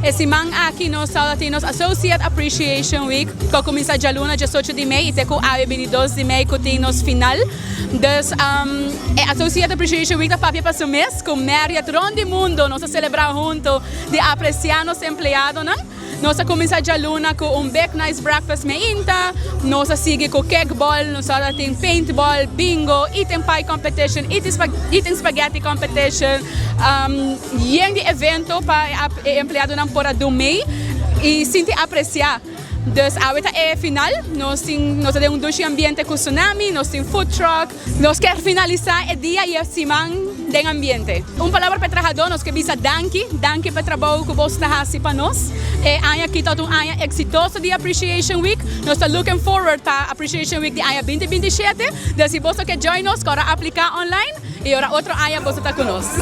Esse man aqui no South Latinos Associate Appreciation Week, que começa dia luna, dia 8 de maio, e tem com a 22 de maio, que tem nos final. Das Associate Appreciation Week da papia para o mês, com Marriott Rondo Mundo, nós celebrar junto de apreciar nos empleados, né? Nós começamos dia luna com big nice breakfast meinta, nós sigue com kickball, nós tem paintball, bingo, eating pie competition, eating spaghetti competition, de evento para empleado na fora do mês e sinto apreciar. Dus ahorita é final, nós temos um ambiente com tsunami, nós temos food truck, nós queremos finalizar o dia e a semana do ambiente. Uma palavra para o trabalhador, nós queremos dizer danke para o trabalho que você está fazendo para nós. Aqui está um ano exitoso de Appreciation Week, nós estamos looking forward para Appreciation Week de ano 2027. Dus se você quer join nós, corre aplicar online e agora outro ano você está conosco.